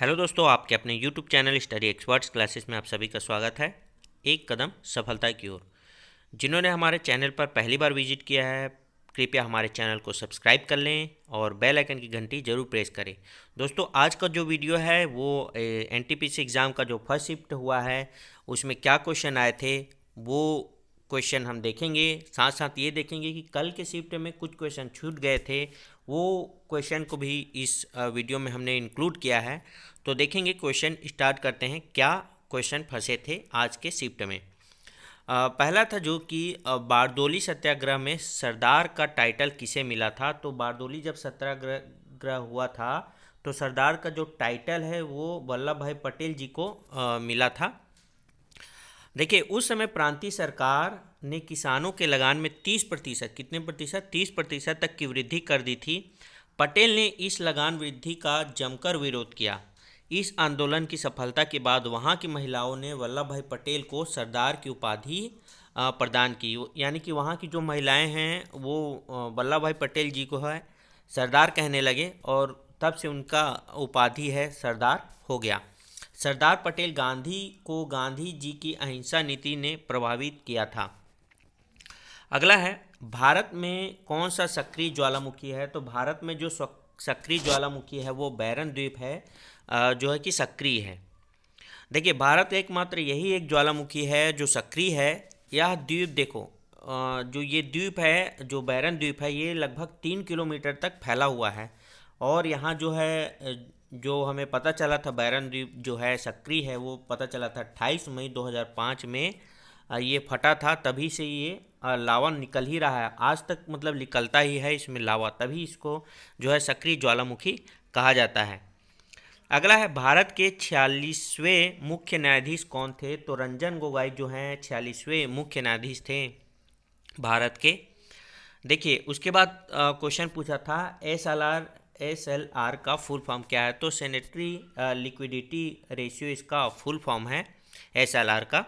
Hello दोस्तों, आपके अपने YouTube channel study experts classes में आप सभी का स्वागत है। एक कदम सफलता की ओर। जिन्होंने हमारे चैनल पर पहली बार विजिट किया है, कृपया हमारे चैनल को सब्सक्राइब कर लें और बेल आइकन की घंटी जरूर प्रेस करें। दोस्तों, आज का जो वीडियो है वो एनटीपीसी एग्ज़ाम का जो फर्स्ट शिफ्ट हुआ है उसमें क्या क्वेश्चन आए थे वो क्वेश्चन हम देखेंगे। साथ साथ ये देखेंगे कि कल के शिफ्ट में कुछ क्वेश्चन छूट गए थे, वो क्वेश्चन को भी इस वीडियो में हमने इंक्लूड किया है। तो देखेंगे, क्वेश्चन स्टार्ट करते हैं। क्या क्वेश्चन फंसे थे आज के शिफ्ट में? पहला था जो कि बारदोली सत्याग्रह में सरदार का टाइटल किसे मिला था। तो बारदोली जब सत्याग्रह हुआ था तो सरदार का जो टाइटल है वो वल्लभ भाई पटेल जी को मिला था। देखिए, उस समय प्रांतीय सरकार ने किसानों के लगान में 30%, कितने प्रतिशत, 30% तक की वृद्धि कर दी थी। पटेल ने इस लगान वृद्धि का जमकर विरोध किया। इस आंदोलन की सफलता के बाद वहां की महिलाओं ने वल्लभ भाई पटेल को सरदार की उपाधि प्रदान की। यानी कि वहां की जो महिलाएं हैं वो वल्लभ भाई पटेल जी को है सरदार कहने लगे और तब से उनका उपाधि है सरदार हो गया। सरदार पटेल गांधी को गांधी जी की अहिंसा नीति ने प्रभावित किया था। अगला है, भारत में कौन सा सक्रिय ज्वालामुखी है? तो भारत में जो सक्रिय ज्वालामुखी है वो बैरन द्वीप है, जो है कि सक्रिय है। देखिए, भारत एकमात्र यही एक ज्वालामुखी है जो सक्रिय है। यह द्वीप देखो, जो ये द्वीप है, जो बैरन द्वीप है, ये लगभग 3 किलोमीटर तक फैला हुआ है। और यहाँ जो है, जो हमें पता चला था बैरन द्वीप जो है सक्रिय है, वो पता चला था 28 मई 2005 में। ये फटा था, तभी से ये लावा निकल ही रहा है आज तक, मतलब निकलता ही है इसमें लावा, तभी इसको जो है सक्रिय ज्वालामुखी कहा जाता है। अगला है, भारत के 46वें मुख्य न्यायाधीश कौन थे? तो रंजन गोगोई जो हैं 46वें मुख्य न्यायाधीश थे भारत के। देखिए, उसके बाद क्वेश्चन पूछा था एस एल आर का फुल फॉर्म क्या है? तो सेनेटरी लिक्विडिटी रेशियो इसका फुल फॉर्म है एस एल आर का।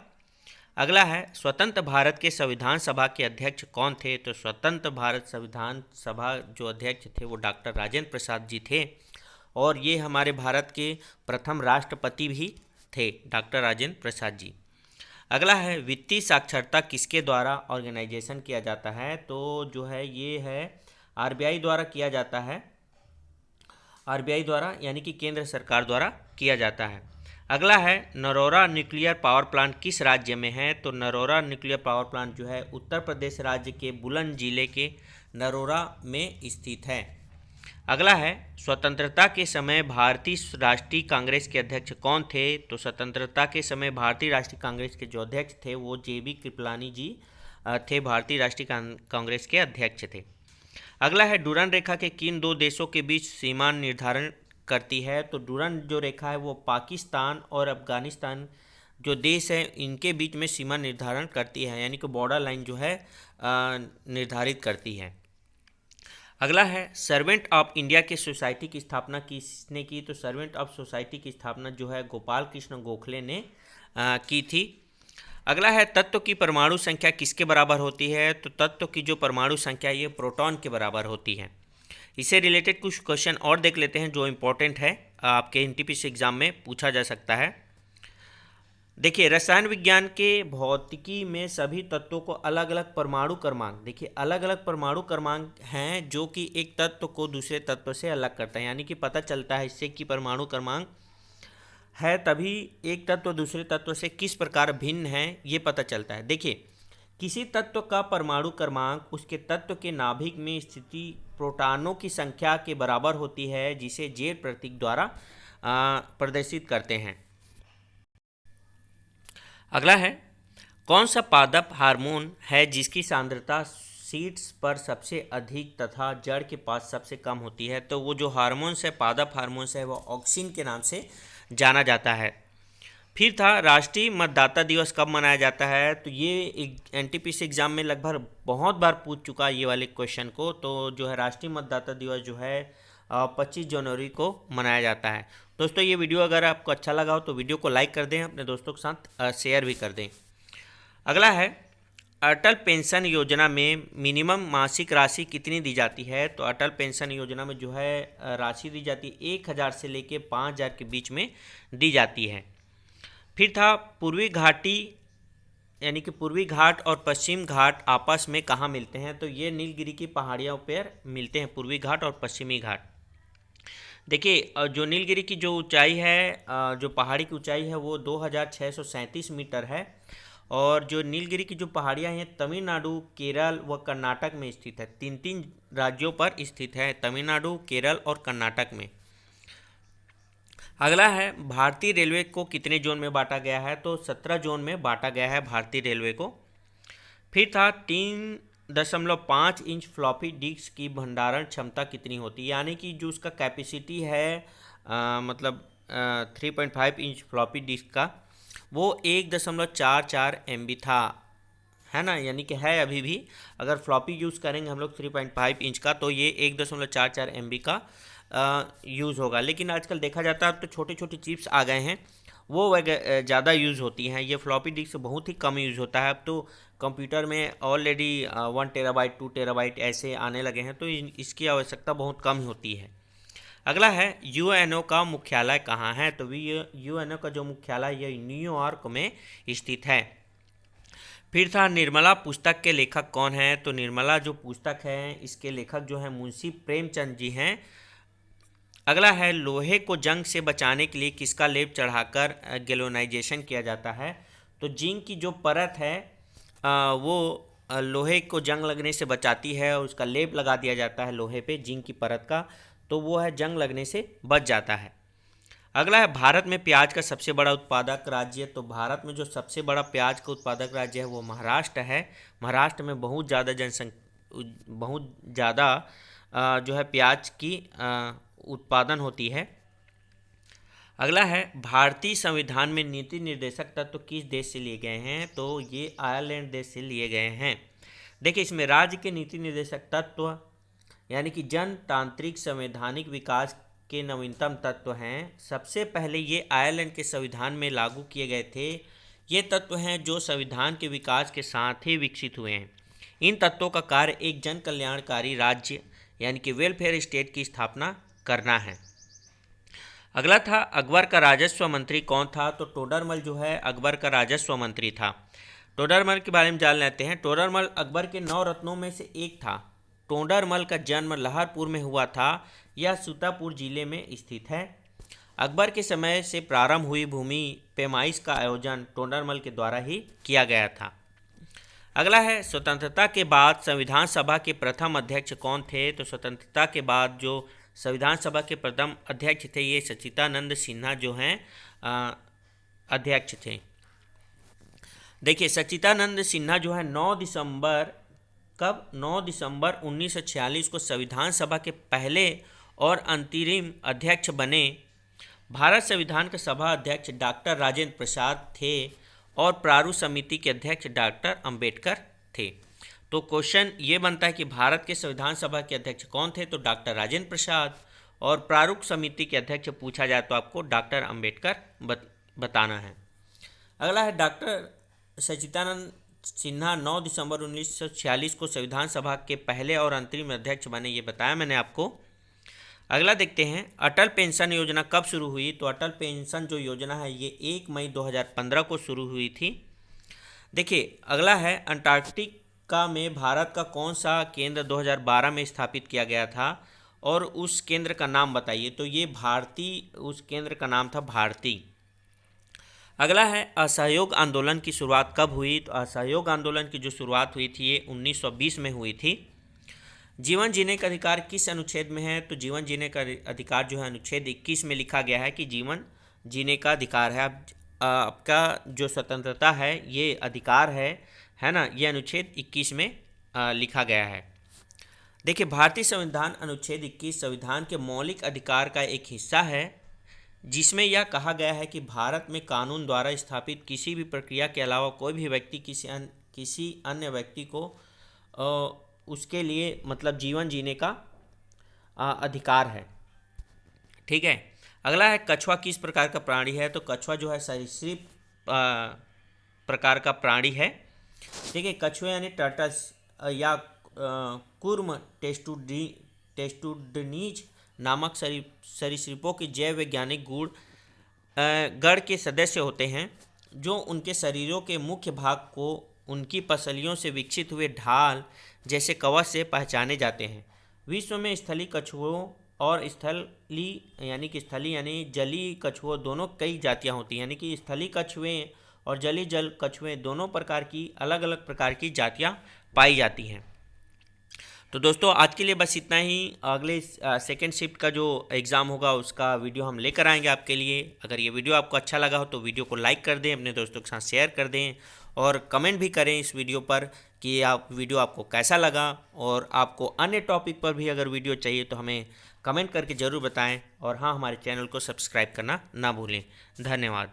अगला है, स्वतंत्र भारत के संविधान सभा के अध्यक्ष कौन थे? तो स्वतंत्र भारत संविधान सभा जो अध्यक्ष थे वो डॉक्टर राजेंद्र प्रसाद जी थे और ये हमारे भारत के प्रथम राष्ट्रपति भी थे, डॉक्टर राजेंद्र प्रसाद जी। अगला है, वित्तीय साक्षरता किसके द्वारा ऑर्गेनाइजेशन किया जाता है? तो जो है ये है आरबीआई द्वारा किया जाता है, आरबीआई द्वारा, यानी कि केंद्र सरकार द्वारा किया जाता है। अगला है, नरोरा न्यूक्लियर पावर प्लांट किस राज्य में है? तो नरोरा न्यूक्लियर पावर प्लांट जो है उत्तर प्रदेश राज्य के बुलंद जिले के नरोरा में स्थित है। अगला है, स्वतंत्रता के समय भारतीय राष्ट्रीय कांग्रेस के अध्यक्ष कौन थे? तो स्वतंत्रता के समय भारतीय राष्ट्रीय कांग्रेस के जो अध्यक्ष थे वो जेबी कृपलानी जी थे, भारतीय राष्ट्रीय कांग्रेस के अध्यक्ष थे। अगला है, डुरन रेखा के किन दो देशों के बीच सीमा निर्धारण करती है? तो डुरन जो रेखा है वो पाकिस्तान और अफगानिस्तान जो देश है इनके बीच में सीमा निर्धारण करती है, यानी कि बॉर्डर लाइन जो है निर्धारित करती है। अगला है, सर्वेंट ऑफ इंडिया की सोसाइटी की स्थापना किसने की? तो सर्वेंट ऑफ सोसाइटी की स्थापना जो है गोपाल कृष्ण गोखले ने की थी। अगला है, तत्व की परमाणु संख्या किसके बराबर होती है? तो तत्व की जो परमाणु संख्या ये प्रोटॉन के बराबर होती है। इससे रिलेटेड कुछ क्वेश्चन और देख लेते हैं जो इम्पोर्टेंट है, आपके एनटीपीसी एग्जाम में पूछा जा सकता है। देखिए, रसायन विज्ञान के भौतिकी में सभी तत्वों को अलग अलग परमाणु क्रमांक, देखिए अलग अलग परमाणु क्रमांक हैं जो कि एक तत्व को दूसरे तत्व से अलग करता है, यानी कि पता चलता है इससे कि परमाणु क्रमांक है, तभी एक तत्व दूसरे तत्व से किस प्रकार भिन्न है ये पता चलता है। देखिए, किसी तत्व का परमाणु क्रमांक उसके तत्व के नाभिक में स्थिति प्रोटॉनों की संख्या के बराबर होती है, जिसे जेड प्रतीक द्वारा प्रदर्शित करते हैं। अगला है, कौन सा पादप हार्मोन है जिसकी सांद्रता सीड्स पर सबसे अधिक तथा जड़ के पास सबसे कम होती है? तो वो जो हार्मोन्स है, पादप हार्मोन्स है, वो ऑक्सिन के नाम से जाना जाता है। फिर था, राष्ट्रीय मतदाता दिवस कब मनाया जाता है? तो ये एनटीपीसी एग्जाम में लगभग बहुत बार पूछ चुका है ये वाले क्वेश्चन को। तो जो है राष्ट्रीय मतदाता दिवस जो है 25 जनवरी को मनाया जाता है। दोस्तों, ये वीडियो अगर आपको अच्छा लगा हो तो वीडियो को लाइक कर दें, अपने दोस्तों के साथ शेयर भी कर दें। अगला है, अटल पेंशन योजना में मिनिमम मासिक राशि कितनी दी जाती है? तो अटल पेंशन योजना में जो है राशि दी जाती है 1,000 से लेके 5,000 के बीच में दी जाती है। फिर था पूर्वी घाटी, यानी कि पूर्वी घाट और पश्चिम घाट आपस में कहाँ मिलते हैं? तो ये नीलगिरी की पहाड़ियों पर मिलते हैं, पूर्वी घाट और पश्चिमी घाट। देखिए जो नीलगिरी की जो ऊंचाई है, जो पहाड़ी की ऊंचाई है वो 2,637 मीटर है। और जो नीलगिरी की जो पहाड़ियाँ हैं तमिलनाडु, केरल व कर्नाटक में स्थित है। तीन तीन राज्यों पर स्थित है, तमिलनाडु, केरल और कर्नाटक में। अगला है भारतीय रेलवे को कितने जोन में बांटा गया है? तो 17 जोन में बांटा गया है भारतीय रेलवे को। फिर था 3.5 इंच फ्लॉपी डिस्क की भंडारण क्षमता कितनी होती है? यानी कि जो उसका कैपेसिटी है मतलब 3.5 इंच फ्लॉपी डिस्क का, वो 1.44 MB था, है ना, यानी कि है अभी भी। अगर फ्लॉपी यूज़ करेंगे हम लोग 3.5 इंच का तो ये 1.44 MB का यूज़ होगा। लेकिन आजकल देखा जाता है तो छोटे छोटे चिप्स आ गए हैं, वो ज़्यादा यूज़ होती हैं। ये फ्लॉपी डिस्क बहुत ही कम यूज़ होता है। अब तो कंप्यूटर में ऑलरेडी 1 टेराबाइट 2 टेराबाइट ऐसे आने लगे हैं, तो इसकी आवश्यकता बहुत कम होती है। अगला है यूएनओ का मुख्यालय कहाँ है? तो यूएनओ का जो मुख्यालय ये न्यूयॉर्क में स्थित है। फिर था निर्मला पुस्तक के लेखक कौन है? तो निर्मला जो पुस्तक है इसके लेखक जो है मुंशी प्रेमचंद जी हैं। अगला है लोहे को जंग से बचाने के लिए किसका लेप चढ़ाकर गैल्वेनाइजेशन किया जाता है? तो जिंक की जो परत है वो लोहे को जंग लगने से बचाती है और उसका लेप लगा दिया जाता है लोहे पे, जिंक की परत का, तो वो है जंग लगने से बच जाता है। अगला है भारत में प्याज का सबसे बड़ा उत्पादक राज्य। तो भारत में जो सबसे बड़ा प्याज का उत्पादक राज्य है वो महाराष्ट्र है। महाराष्ट्र में बहुत ज़्यादा जो है प्याज की उत्पादन होती है। अगला है भारतीय संविधान में नीति निर्देशक तत्व किस देश से लिए गए हैं? तो ये आयरलैंड देश से लिए गए हैं। देखिए इसमें राज्य के नीति निर्देशक तत्व यानी कि जनतांत्रिक संवैधानिक विकास के नवीनतम तत्व हैं। सबसे पहले ये आयरलैंड के संविधान में लागू किए गए थे। ये तत्व हैं जो संविधान के विकास के साथ ही विकसित हुए हैं। इन तत्वों का कार्य एक जन कल्याणकारी राज्य यानी कि वेलफेयर स्टेट की स्थापना करना है। अगला था अकबर का राजस्व मंत्री कौन था? तो टोडरमल जो है अकबर का राजस्व मंत्री था। टोडरमल के बारे में जान लेते हैं। टोडरमल अकबर के 9 रत्नों में से एक था। टोडरमल का जन्म लाहौरपुर में हुआ था। यह सीतापुर जिले में स्थित है। अकबर के समय से प्रारंभ हुई भूमि पैमाइश का आयोजन टोडरमल के द्वारा ही किया गया था। अगला है स्वतंत्रता के बाद संविधान सभा के प्रथम अध्यक्ष कौन थे? तो स्वतंत्रता के बाद जो संविधान सभा के प्रथम अध्यक्ष थे ये सच्चिदानंद सिन्हा जो हैं अध्यक्ष थे। देखिए सच्चिदानंद सिन्हा जो है 9 दिसंबर 1946 को संविधान सभा के पहले और अंतरिम अध्यक्ष बने। भारत संविधान के सभा अध्यक्ष डॉक्टर राजेंद्र प्रसाद थे और प्रारूप समिति के अध्यक्ष डॉक्टर अंबेडकर थे। तो क्वेश्चन ये बनता है कि भारत के संविधान सभा के अध्यक्ष कौन थे? तो डॉक्टर राजेंद्र प्रसाद। और प्रारूप समिति के अध्यक्ष पूछा जाए तो आपको डॉक्टर अंबेडकर बताना है। अगला है डॉक्टर सच्चिदानंद सिन्हा 9 दिसंबर 1946 को संविधान सभा के पहले और अंतरिम अध्यक्ष बने, ये बताया मैंने आपको। अगला देखते हैं अटल पेंशन योजना कब शुरू हुई? तो अटल पेंशन जो योजना है ये 1 मई 2015 को शुरू हुई थी। देखिए अगला है अंटार्कटिका में भारत का कौन सा केंद्र 2012 में स्थापित किया गया था और उस केंद्र का नाम बताइए? तो ये उस केंद्र का नाम था भारती। अगला है असहयोग आंदोलन की शुरुआत कब हुई? तो असहयोग आंदोलन की जो शुरुआत हुई थी ये 1920 में हुई थी। जीवन जीने का अधिकार किस अनुच्छेद में है? तो जीवन जीने का अधिकार जो है अनुच्छेद 21 में लिखा गया है कि जीवन जीने का अधिकार है। अब आपका जो स्वतंत्रता है ये अधिकार है ना, ये अनुच्छेद 21 में लिखा गया है। देखिए भारतीय संविधान अनुच्छेद 21 संविधान के मौलिक अधिकार का एक हिस्सा है जिसमें यह कहा गया है कि भारत में कानून द्वारा स्थापित किसी भी प्रक्रिया के अलावा कोई भी व्यक्ति किसी अन्य व्यक्ति को उसके लिए मतलब जीवन जीने का अधिकार है। ठीक है। अगला है कछुआ किस प्रकार का प्राणी है? तो कछुआ जो है सरीसृप प्रकार का प्राणी है। ठीक है, कछुए यानी टर्टल्स या कुर्म टेस्टुडनीज नामक सरीसृपों के जैव वैज्ञानिक गण के सदस्य होते हैं, जो उनके शरीरों के मुख्य भाग को उनकी पसलियों से विकसित हुए ढाल जैसे कवच से पहचाने जाते हैं। विश्व में स्थलीय कछुओं और स्थली यानी जलीय कछुओं दोनों कई जातियां होती हैं, यानी कि स्थलीय कछुए और जलीय जल कछुए दोनों प्रकार की अलग अलग प्रकार की जातियां पाई जाती हैं। तो दोस्तों आज के लिए बस इतना ही। अगले सेकेंड शिफ्ट का जो एग्ज़ाम होगा उसका वीडियो हम लेकर आएंगे आपके लिए। अगर ये वीडियो आपको अच्छा लगा हो तो वीडियो को लाइक कर दें, अपने दोस्तों के साथ शेयर कर दें और कमेंट भी करें इस वीडियो पर कि वीडियो आपको कैसा लगा। और आपको अन्य टॉपिक पर भी अगर वीडियो चाहिए तो हमें कमेंट करके ज़रूर बताएं। और हाँ, हमारे चैनल को सब्सक्राइब करना ना भूलें। धन्यवाद।